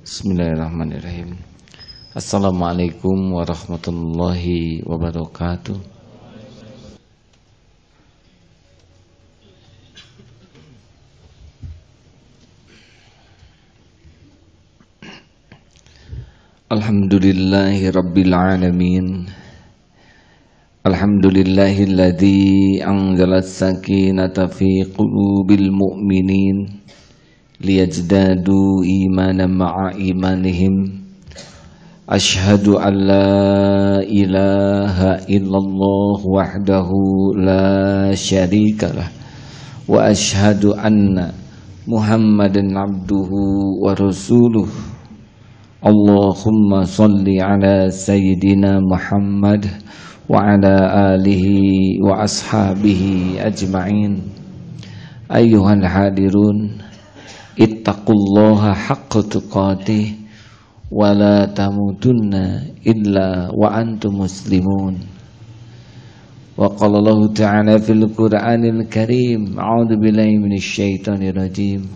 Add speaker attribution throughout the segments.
Speaker 1: Bismillahirrahmanirrahim. Assalamualaikum warahmatullahi wabarakatuh. Alhamdulillahi rabbil alamin. Alhamdulillahilladzi anzala as-sakinata fi qulubil mu'minin liyazdadu imanan ma'a imanihim. Ashhadu an la ilaha illallah wahdahu la syarikalah wa ashhadu anna Muhammadan abduhu wa rasuluh. Allahumma salli ala sayyidina Muhammad wa ala alihi wa ashabihi ajma'in. Ayyuhal hadirun, ittaqullaha haqqa tuqatih wa la tamutunna illa wa antum muslimun. Wa qala Allah ta'ala fil Qur'anil Karim, a'udzu billahi minasy syaithanir rajim,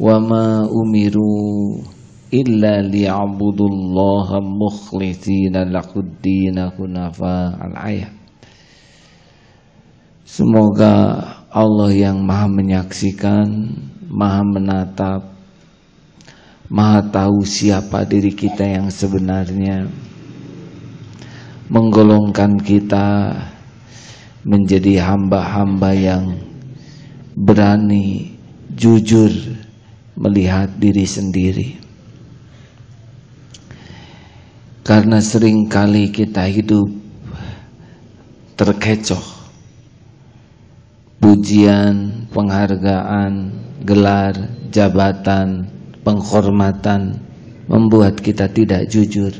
Speaker 1: wa ma umiru illa liya'budullaha mukhlishina lahuddina hunafa. Al-ayat. Semoga Allah yang maha menyaksikan, maha menatap, maha tahu siapa diri kita yang sebenarnya, menggolongkan kita menjadi hamba-hamba yang berani, jujur melihat diri sendiri. Karena seringkali kita hidup terkecoh. Pujian, penghargaan, gelar, jabatan, penghormatan membuat kita tidak jujur.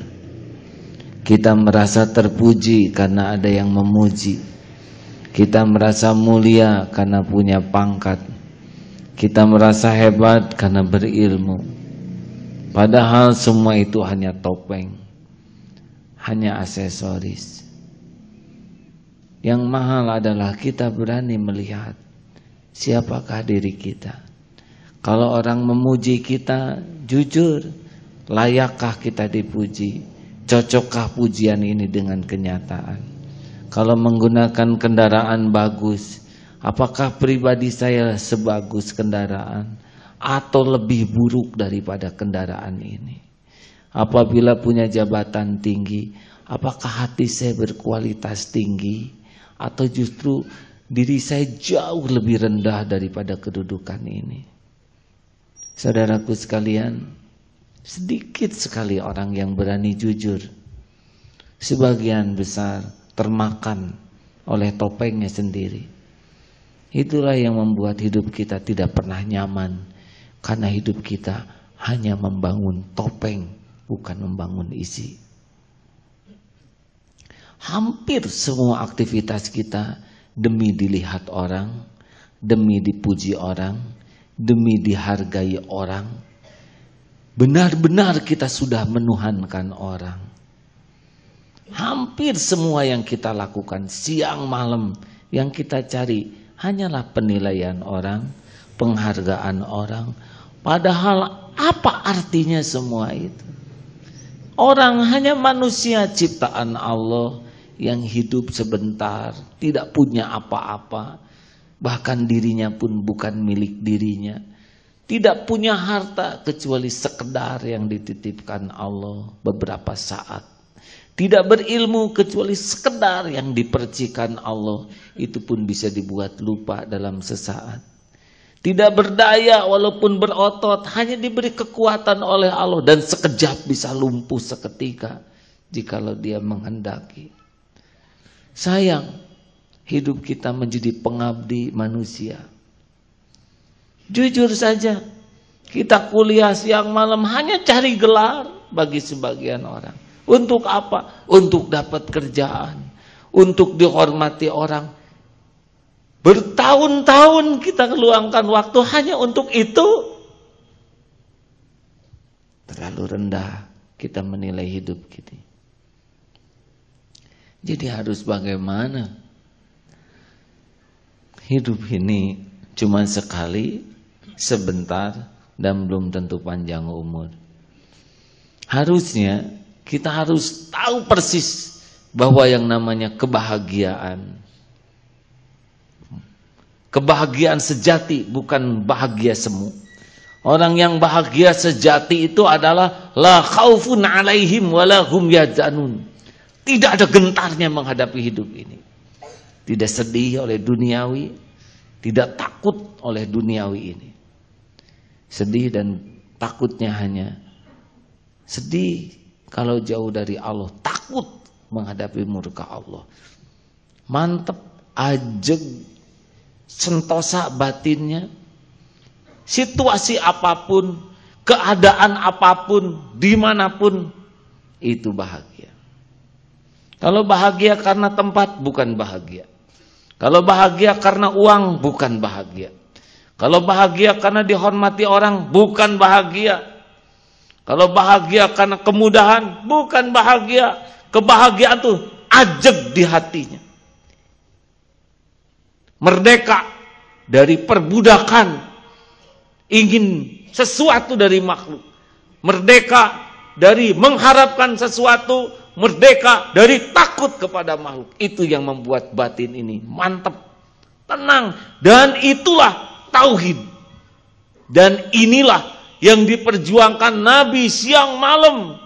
Speaker 1: Kita merasa terpuji karena ada yang memuji. Kita merasa mulia karena punya pangkat. Kita merasa hebat karena berilmu. Padahal semua itu hanya topeng, hanya aksesoris. Yang mahal adalah kita berani melihat siapakah diri kita. Kalau orang memuji kita, jujur, layakkah kita dipuji? Cocokkah pujian ini dengan kenyataan? Kalau menggunakan kendaraan bagus, apakah pribadi saya sebagus kendaraan atau lebih buruk daripada kendaraan ini? Apabila punya jabatan tinggi, apakah hati saya berkualitas tinggi atau justru diri saya jauh lebih rendah daripada kedudukan ini? Saudaraku sekalian, sedikit sekali orang yang berani jujur. Sebagian besar termakan oleh topengnya sendiri. Itulah yang membuat hidup kita tidak pernah nyaman, karena hidup kita hanya membangun topeng, bukan membangun isi. Hampir semua aktivitas kita demi dilihat orang, demi dipuji orang, demi dihargai orang. Benar-benar kita sudah menuhankan orang. Hampir semua yang kita lakukan siang malam, yang kita cari hanyalah penilaian orang, penghargaan orang. Padahal apa artinya semua itu? Orang hanya manusia ciptaan Allah yang hidup sebentar, tidak punya apa-apa, bahkan dirinya pun bukan milik dirinya, tidak punya harta kecuali sekedar yang dititipkan Allah beberapa saat, tidak berilmu kecuali sekedar yang dipercikan Allah, itu pun bisa dibuat lupa dalam sesaat. Tidak berdaya walaupun berotot, hanya diberi kekuatan oleh Allah dan sekejap bisa lumpuh seketika jikalau Dia menghendaki. Sayang, hidup kita menjadi pengabdi manusia. Jujur saja, kita kuliah siang malam hanya cari gelar bagi sebagian orang. Untuk apa? Untuk dapat kerjaan, untuk dihormati orang. Bertahun-tahun kita meluangkan waktu hanya untuk itu. Terlalu rendah kita menilai hidup kita. Jadi harus bagaimana? Hidup ini cuma sekali, sebentar, dan belum tentu panjang umur. Harusnya kita harus tahu persis bahwa yang namanya kebahagiaan, kebahagiaan sejati bukan bahagia semu. Orang yang bahagia sejati itu adalah la khaufun alaihim wala hum yahzanun. Tidak ada gentarnya menghadapi hidup ini. Tidak sedih oleh duniawi, tidak takut oleh duniawi ini. Sedih dan takutnya hanya sedih kalau jauh dari Allah, takut menghadapi murka Allah. Mantep, ajeg, sentosa batinnya. Situasi apapun, keadaan apapun, dimanapun, itu bahagia. Kalau bahagia karena tempat, bukan bahagia. Kalau bahagia karena uang, bukan bahagia. Kalau bahagia karena dihormati orang, bukan bahagia. Kalau bahagia karena kemudahan, bukan bahagia. Kebahagiaan itu ajeg di hatinya. Merdeka dari perbudakan, ingin sesuatu dari makhluk. Merdeka dari mengharapkan sesuatu, merdeka dari takut kepada makhluk. Itu yang membuat batin ini mantap, tenang. Dan itulah tauhid. Dan inilah yang diperjuangkan Nabi siang malam,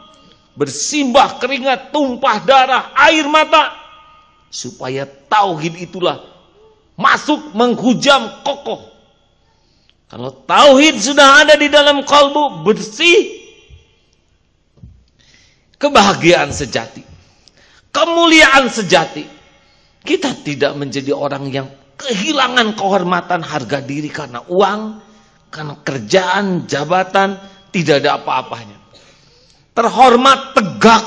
Speaker 1: bersimbah keringat, tumpah darah, air mata, supaya tauhid itulah masuk menghujam kokoh. Kalau tauhid sudah ada di dalam kalbu, bersih, kebahagiaan sejati, kemuliaan sejati. Kita tidak menjadi orang yang kehilangan kehormatan, harga diri karena uang, karena kerjaan, jabatan, tidak ada apa-apanya. Terhormat, tegak.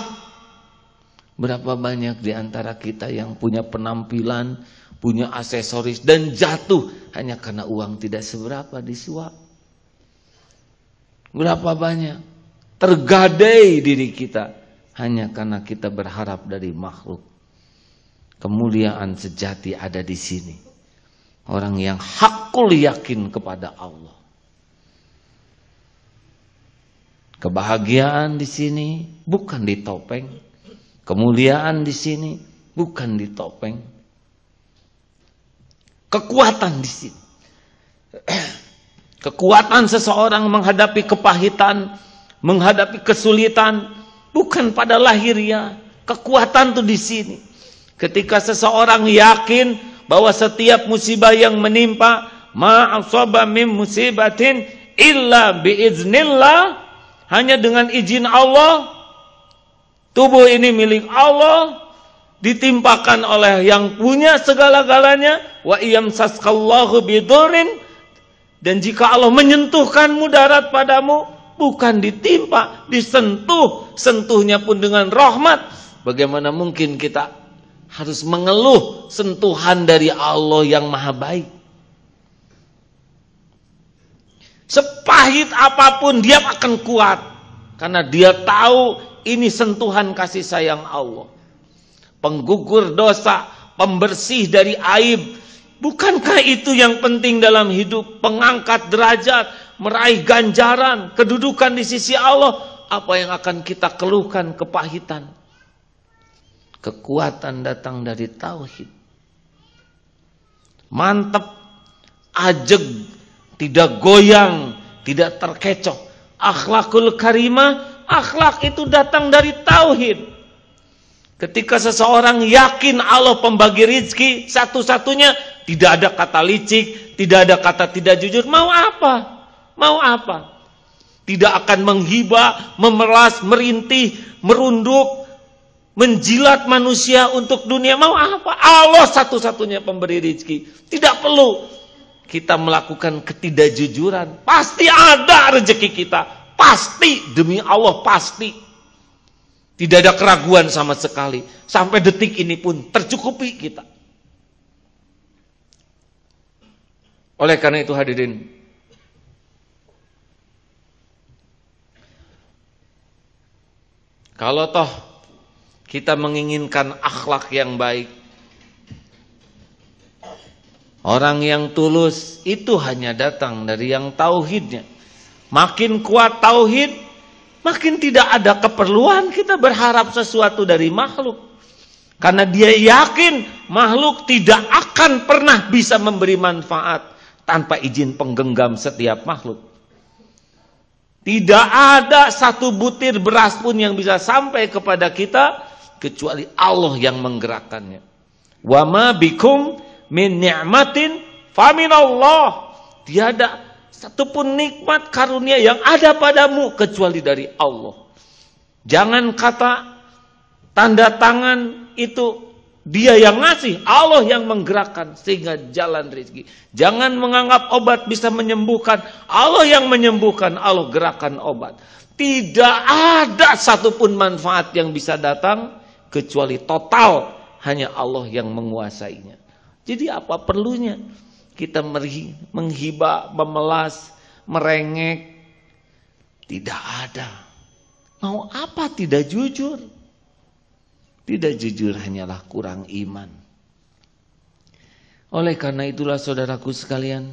Speaker 1: Berapa banyak di antara kita yang punya penampilan, punya aksesoris, dan jatuh hanya karena uang tidak seberapa disuap. Berapa banyak tergadai diri kita hanya karena kita berharap dari makhluk. Kemuliaan sejati ada di sini. Orang yang hakul yakin kepada Allah. Kebahagiaan di sini bukan di topeng. Kemuliaan di sini bukan di topeng. Kekuatan di sini. Kekuatan seseorang menghadapi kepahitan, menghadapi kesulitan, bukan pada lahirnya. Kekuatan itu di sini. Ketika seseorang yakin bahwa setiap musibah yang menimpa, ma asaba min musibatin illa biiznillah, hanya dengan izin Allah. Tubuh ini milik Allah, ditimpakan oleh yang punya segala-galanya. Wa iyamsaskallahu bidurrin, dan jika Allah menyentuhkan mudarat padamu, bukan ditimpa, disentuh, sentuhnya pun dengan rahmat. Bagaimana mungkin kita harus mengeluh sentuhan dari Allah yang maha baik? Sepahit apapun dia akan kuat, karena dia tahu ini sentuhan kasih sayang Allah. Penggugur dosa, pembersih dari aib. Bukankah itu yang penting dalam hidup? Pengangkat derajat, meraih ganjaran, kedudukan di sisi Allah. Apa yang akan kita keluhkan? Kepahitan. Kekuatan datang dari tauhid. Mantap, ajeg, tidak goyang, tidak terkecoh. Akhlakul karimah, akhlak itu datang dari tauhid. Ketika seseorang yakin Allah pembagi rizki satu-satunya, tidak ada kata licik, tidak ada kata tidak jujur, mau apa? Mau apa? Tidak akan menghibah, memeras, merintih, merunduk, menjilat manusia untuk dunia. Mau apa? Allah satu-satunya pemberi rizki. Tidak perlu kita melakukan ketidakjujuran. Pasti ada rezeki kita. Pasti, demi Allah pasti. Tidak ada keraguan sama sekali. Sampai detik ini pun tercukupi kita. Oleh karena itu hadirin, kalau toh kita menginginkan akhlak yang baik, orang yang tulus itu hanya datang dari yang tauhidnya. Makin kuat tauhid, makin tidak ada keperluan kita berharap sesuatu dari makhluk. Karena dia yakin makhluk tidak akan pernah bisa memberi manfaat tanpa izin penggenggam setiap makhluk. Tidak ada satu butir beras pun yang bisa sampai kepada kita kecuali Allah yang menggerakkannya. Wa ma bikum min ni'matin faminallah. Tiada satupun nikmat karunia yang ada padamu kecuali dari Allah. Jangan kata tanda tangan itu dia yang ngasih, Allah yang menggerakkan sehingga jalan rezeki. Jangan menganggap obat bisa menyembuhkan, Allah yang menyembuhkan, Allah gerakan obat. Tidak ada satupun manfaat yang bisa datang kecuali total hanya Allah yang menguasainya. Jadi apa perlunya kita menghibah, memelas, merengek? Tidak ada. Mau apa tidak jujur? Tidak jujur hanyalah kurang iman. Oleh karena itulah saudaraku sekalian,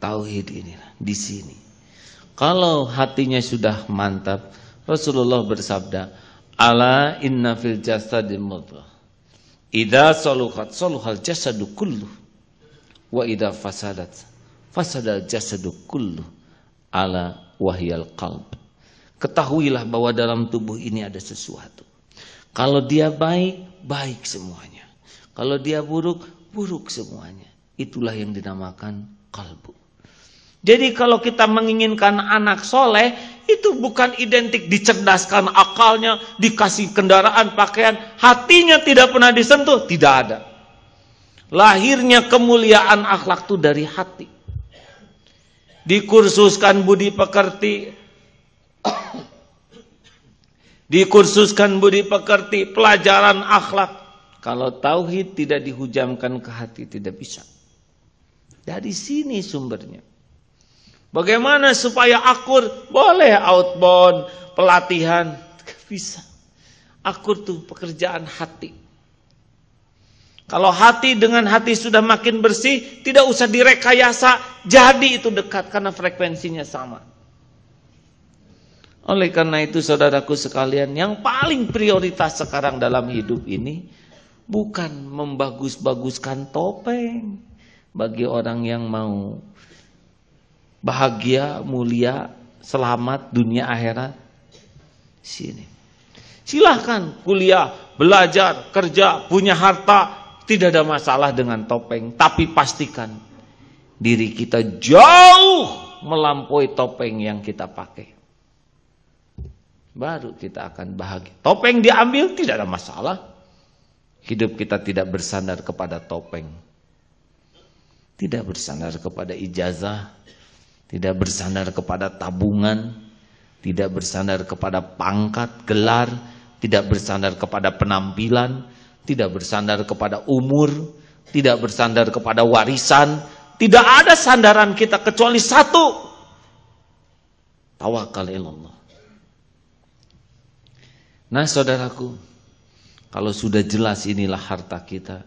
Speaker 1: tauhid inilah di sini. Kalau hatinya sudah mantap, Rasulullah bersabda, "Ala inna fil jasadil mudghah. Idza saluhat saluhal jasadu kullu wa idza fasadat fasadal jasadu kullu. Ala wahyal qalb." Ketahuilah bahwa dalam tubuh ini ada sesuatu. Kalau dia baik, baik semuanya. Kalau dia buruk, buruk semuanya. Itulah yang dinamakan kalbu. Jadi kalau kita menginginkan anak soleh, itu bukan identik dicerdaskan akalnya, dikasih kendaraan, pakaian, hatinya tidak pernah disentuh, tidak ada. Lahirnya kemuliaan akhlak itu dari hati. Dikursuskan budi pekerti, dikursuskan budi pekerti, pelajaran akhlak. Kalau tauhid tidak dihujamkan ke hati, tidak bisa. Dari sini sumbernya. Bagaimana supaya akur? Boleh outbound, pelatihan, bisa. Akur tuh pekerjaan hati. Kalau hati dengan hati sudah makin bersih, tidak usah direkayasa, jadi itu dekat karena frekuensinya sama. Oleh karena itu saudaraku sekalian, yang paling prioritas sekarang dalam hidup ini bukan membagus-baguskan topeng bagi orang yang mau bahagia, mulia, selamat dunia akhirat. Sini. Silahkan kuliah, belajar, kerja, punya harta, tidak ada masalah dengan topeng, tapi pastikan diri kita jauh melampaui topeng yang kita pakai. Baru kita akan bahagia. Topeng diambil tidak ada masalah. Hidup kita tidak bersandar kepada topeng. Tidak bersandar kepada ijazah. Tidak bersandar kepada tabungan. Tidak bersandar kepada pangkat, gelar. Tidak bersandar kepada penampilan. Tidak bersandar kepada umur. Tidak bersandar kepada warisan. Tidak ada sandaran kita kecuali satu. Tawakal ilallah. Nah saudaraku, kalau sudah jelas inilah harta kita,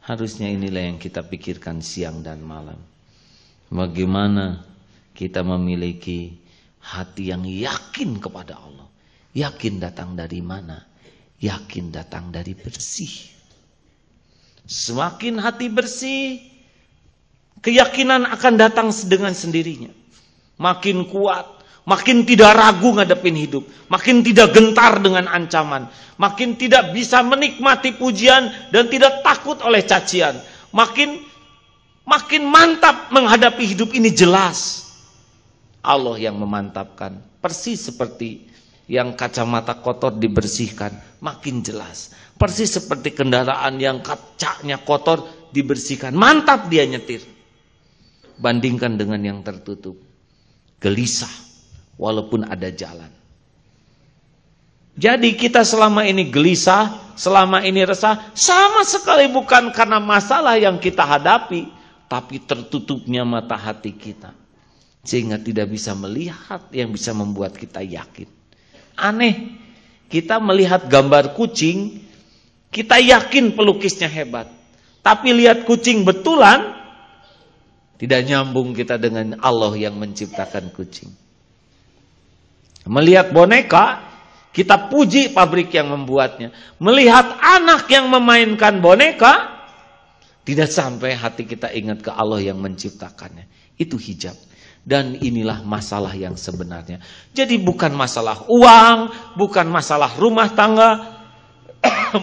Speaker 1: harusnya inilah yang kita pikirkan siang dan malam. Bagaimana kita memiliki hati yang yakin kepada Allah. Yakin datang dari mana? Yakin datang dari bersih. Semakin hati bersih, keyakinan akan datang dengan sendirinya. Makin kuat. Makin tidak ragu ngadepin hidup. Makin tidak gentar dengan ancaman. Makin tidak bisa menikmati pujian dan tidak takut oleh cacian. Makin mantap menghadapi hidup ini jelas. Allah yang memantapkan. Persis seperti yang kacamata kotor dibersihkan. Makin jelas. Persis seperti kendaraan yang kacanya kotor dibersihkan. Mantap dia nyetir. Bandingkan dengan yang tertutup. Gelisah. Walaupun ada jalan. Jadi kita selama ini gelisah, selama ini resah, sama sekali bukan karena masalah yang kita hadapi, tapi tertutupnya mata hati kita. Sehingga tidak bisa melihat yang bisa membuat kita yakin. Aneh, kita melihat gambar kucing, kita yakin pelukisnya hebat. Tapi lihat kucing betulan, tidak nyambung kita dengan Allah yang menciptakan kucing. Melihat boneka, kita puji pabrik yang membuatnya. Melihat anak yang memainkan boneka, tidak sampai hati kita ingat ke Allah yang menciptakannya. Itu hijab. Dan inilah masalah yang sebenarnya. Jadi bukan masalah uang, bukan masalah rumah tangga,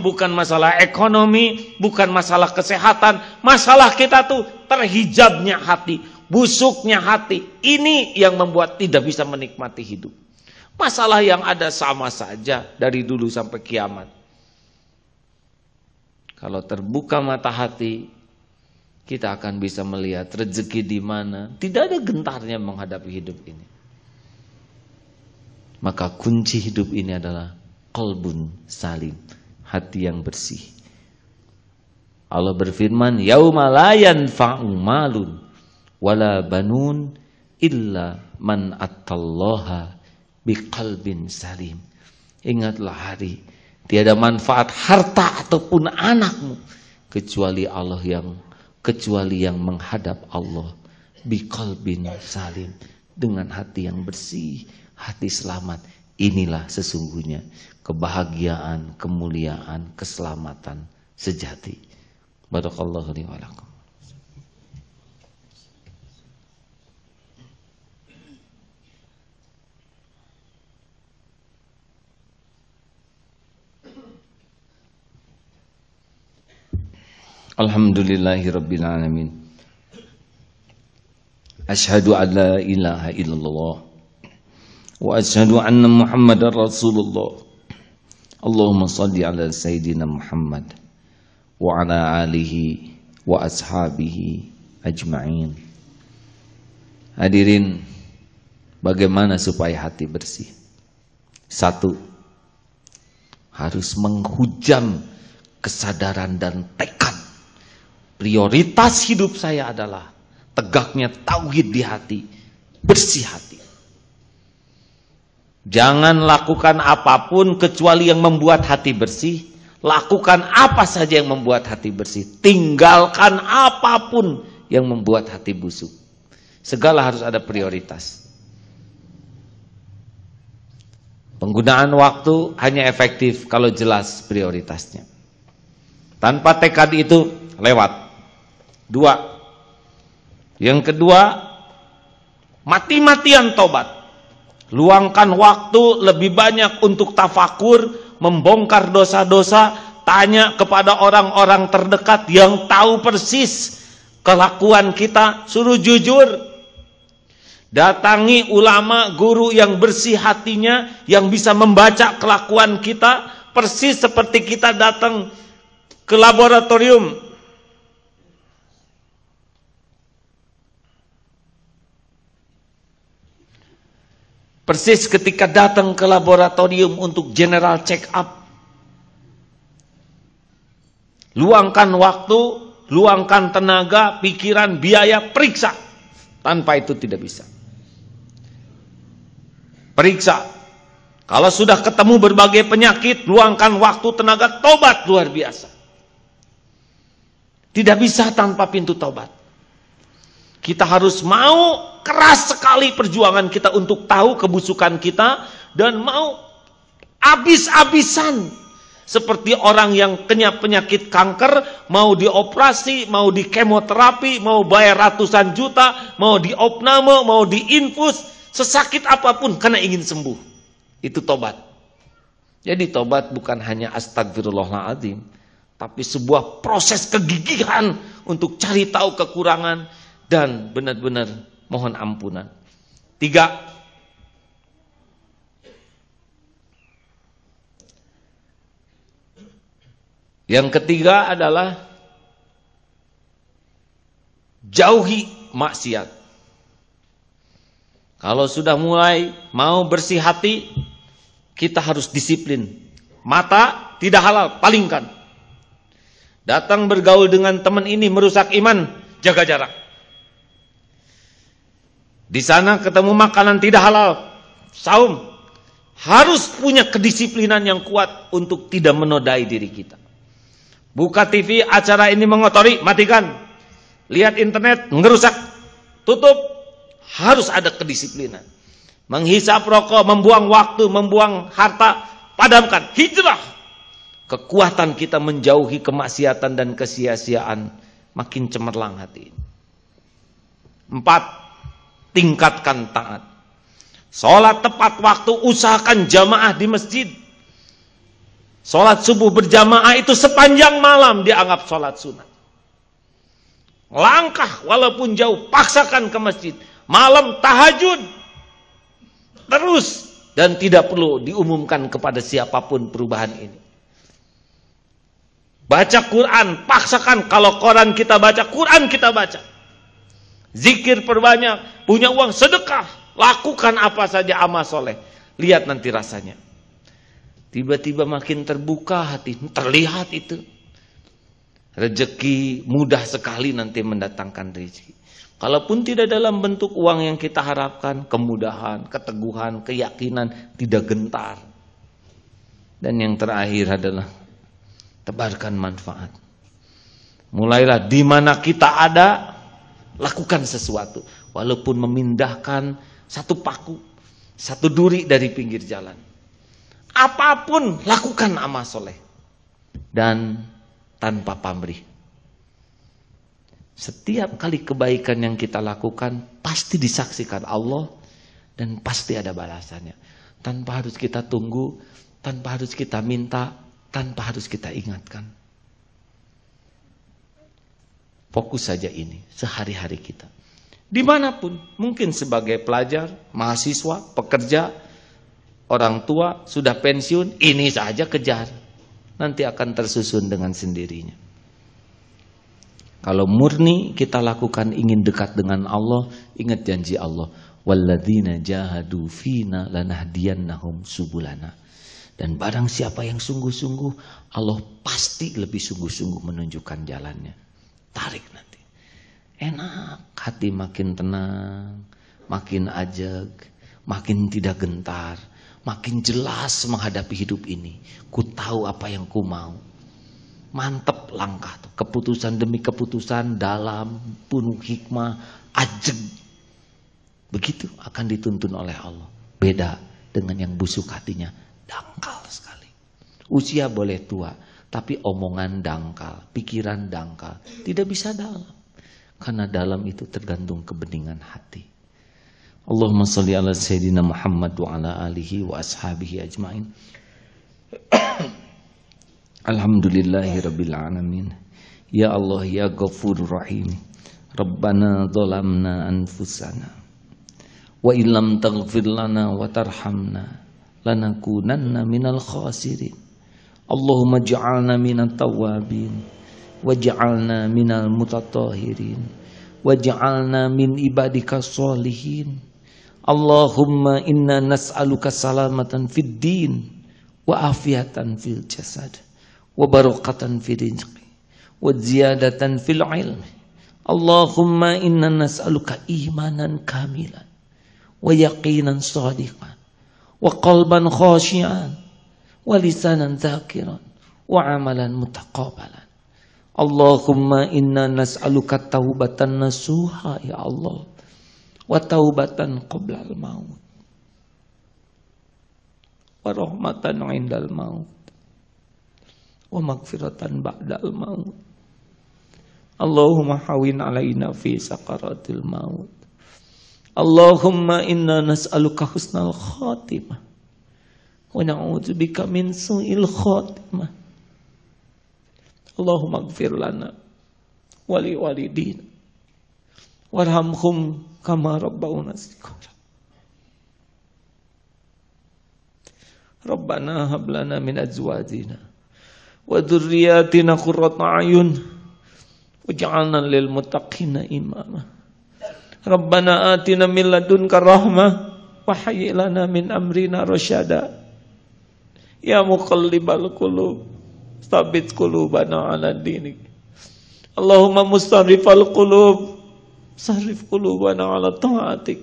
Speaker 1: bukan masalah ekonomi, bukan masalah kesehatan. Masalah kita tuh terhijabnya hati, busuknya hati. Ini yang membuat tidak bisa menikmati hidup. Masalah yang ada sama saja dari dulu sampai kiamat. Kalau terbuka mata hati, kita akan bisa melihat rezeki di mana. Tidak ada gentarnya menghadapi hidup ini. Maka kunci hidup ini adalah qalbun salim, hati yang bersih. Allah berfirman, yauma la yanfa'u malun wala banun illa man attallaha biqalbin salim. Ingatlah hari tiada manfaat harta ataupun anakmu kecuali yang menghadap Allah biqalbin salim, dengan hati yang bersih, hati selamat. Inilah sesungguhnya kebahagiaan, kemuliaan, keselamatan sejati. Barakallahu li wa lakum. Alhamdulillahi rabbil alamin. Asyhadu an la ilaha illallah wa asyhadu anna Muhammadar Rasulullah. Allahumma shalli ala sayyidina Muhammad wa ala alihi wa ashabihi ajma'in. Hadirin, bagaimana supaya hati bersih? 1, harus menghujam kesadaran dan tekad. Prioritas hidup saya adalah tegaknya tauhid di hati, bersih hati. Jangan lakukan apapun kecuali yang membuat hati bersih. Lakukan apa saja yang membuat hati bersih. Tinggalkan apapun yang membuat hati busuk. Segala harus ada prioritas. Penggunaan waktu hanya efektif kalau jelas prioritasnya. Tanpa tekad itu lewat. 2. Yang kedua, mati-matian tobat. Luangkan waktu lebih banyak untuk tafakur, membongkar dosa-dosa, tanya kepada orang-orang terdekat yang tahu persis kelakuan kita, suruh jujur. Datangi ulama, guru yang bersih hatinya, yang bisa membaca kelakuan kita, persis seperti kita datang ke laboratorium. Persis ketika datang ke laboratorium untuk general check up. Luangkan waktu, luangkan tenaga, pikiran, biaya, periksa. Tanpa itu tidak bisa. Periksa. Kalau sudah ketemu berbagai penyakit, luangkan waktu, tenaga, tobat luar biasa. Tidak bisa tanpa pintu tobat. Kita harus mau keras sekali perjuangan kita untuk tahu kebusukan kita, dan mau habis-habisan seperti orang yang kena penyakit kanker, mau dioperasi, mau di kemoterapi, mau bayar ratusan juta, mau diopname, mau diinfus, sesakit apapun karena ingin sembuh. Itu tobat. Jadi tobat bukan hanya astagfirullahaladzim, tapi sebuah proses kegigihan untuk cari tahu kekurangan dan benar-benar mohon ampunan. 3. Yang ketiga adalah jauhi maksiat. Kalau sudah mulai mau bersih hati, kita harus disiplin. Mata tidak halal, palingkan. Datang bergaul dengan teman ini merusak iman, jaga jarak. Di sana ketemu makanan tidak halal, saum. Harus punya kedisiplinan yang kuat untuk tidak menodai diri kita. Buka TV, acara ini mengotori, matikan. Lihat internet, ngerusak, tutup. Harus ada kedisiplinan. Menghisap rokok, membuang waktu, membuang harta, padamkan. Hijrah. Kekuatan kita menjauhi kemaksiatan dan kesia-siaan makin cemerlang hati. 4. Tingkatkan taat. Sholat tepat waktu, usahakan jamaah di masjid. Sholat subuh berjamaah itu sepanjang malam dianggap sholat sunat. Langkah walaupun jauh, paksakan ke masjid. Malam tahajud. Terus. Dan tidak perlu diumumkan kepada siapapun perubahan ini. Baca Quran, paksakan. Kalau koran kita baca, Quran kita baca. Zikir perbanyak, punya uang sedekah. Lakukan apa saja amal soleh. Lihat nanti rasanya. Tiba-tiba makin terbuka hati, terlihat itu. Rezeki mudah sekali nanti mendatangkan rezeki. Kalaupun tidak dalam bentuk uang yang kita harapkan, kemudahan, keteguhan, keyakinan, tidak gentar. Dan yang terakhir adalah tebarkan manfaat. Mulailah di mana kita ada, lakukan sesuatu. Walaupun memindahkan satu paku, satu duri dari pinggir jalan. Apapun lakukan amal soleh. Dan tanpa pamrih. Setiap kali kebaikan yang kita lakukan pasti disaksikan Allah dan pasti ada balasannya. Tanpa harus kita tunggu, tanpa harus kita minta, tanpa harus kita ingatkan. Fokus saja ini sehari-hari kita. Dimanapun, mungkin sebagai pelajar, mahasiswa, pekerja, orang tua, sudah pensiun, ini saja kejar. Nanti akan tersusun dengan sendirinya. Kalau murni kita lakukan ingin dekat dengan Allah, ingat janji Allah. Walladzina jahadu fina lanahdiyannahum subulana. Dan barang siapa yang sungguh-sungguh, Allah pasti lebih sungguh-sungguh menunjukkan jalannya. Tarik nanti. Enak, hati makin tenang, makin ajeg, makin tidak gentar. Makin jelas menghadapi hidup ini. Ku tahu apa yang ku mau. Mantep langkah tuh. Keputusan demi keputusan dalam, penuh hikmah, ajeg. Begitu akan dituntun oleh Allah. Beda dengan yang busuk hatinya. Dangkal sekali. Usia boleh tua. Tapi omongan dangkal. Pikiran dangkal. Tidak bisa dalam. Karena dalam itu tergantung kebeningan hati. Allahumma salli ala Sayyidina Muhammad wa ala alihi wa ashabihi ajma'in. Alhamdulillahi rabbil alamin. Ya Allah ya Ghafurur Rahim. Rabbana zalamna anfusana wa illam taghfir lana wa tarhamna lanakunanna minal khasirin. Allahumma ij'alna minat tawwabin waj'alna minal mutatahhirin waj'alna min ibadika sholihin. Allahumma inna nas'aluka salamatan fid din wa afiatan fil jasad wa barakatan fil rizqi wa ziyadatan fil ilmi. Allahumma inna nas'aluka imanan kamilan wa yaqinan shadiqan wa qalban khashi'an wa lisanan dzakiran wa amalan mutaqabbalan. Allahumma inna nas'aluka taubatan nasuha ya Allah wa taubatan qoblal maut wa rahmatan indal maut wa magfiratan ba'dal maut. Allahumma hawin alaina fi sakaratil maut. Allahumma inna nas'aluka husnal khatimah wa na'udzubika min su'il khatimah. Allahumma ighfir lana wa li walidina warhamhum kama rabbawna shighara. Rabbana hab lana min azwajina wa dhurriyyatina qurrata a'yun waj'alna lil muttaqina imama. Rabbana atina min ladunka rahmah wa hayyi lana min amrina rasyada. Ya muqallibal qulub tsabbit qulubana ala dinik. Allahumma mustarrifal qulub sarrif qulubana ala ta'atik.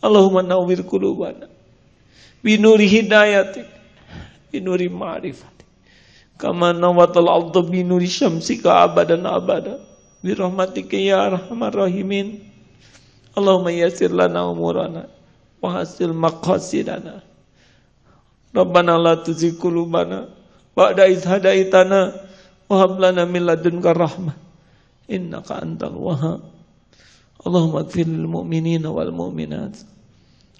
Speaker 1: Allahumma nawwir qulubana binuri hidayatik binuri ma'rifatik kama nawatal ardu binuri syamsika abadan abada birahmatika ya arhamar rahimin. Allahumma yassir lana umurana wa hasil maqasidana. Rabbana la tuzigh qulubana ba'da idh hadaitana wa hab lana min ladunka rahmah innaka antal wahhab. Allahumma ighfir lil mu'minina wal mu'minat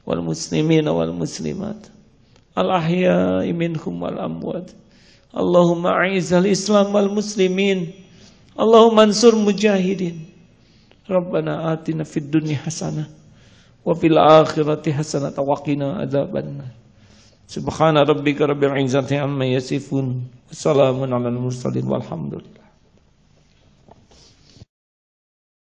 Speaker 1: wal muslimina wal muslimat al ahya'i minhum wal amwat. Allahumma a'izzal Islam wal muslimin. Allahumma ansur mujahidin. Rabbana atina fid dunya hasanah wa fil akhirati hasanah wa qina adzabannar. Subhana rabbika rabbil izzati amma yasifun. Wassalamun alal mursalin walhamdulillah.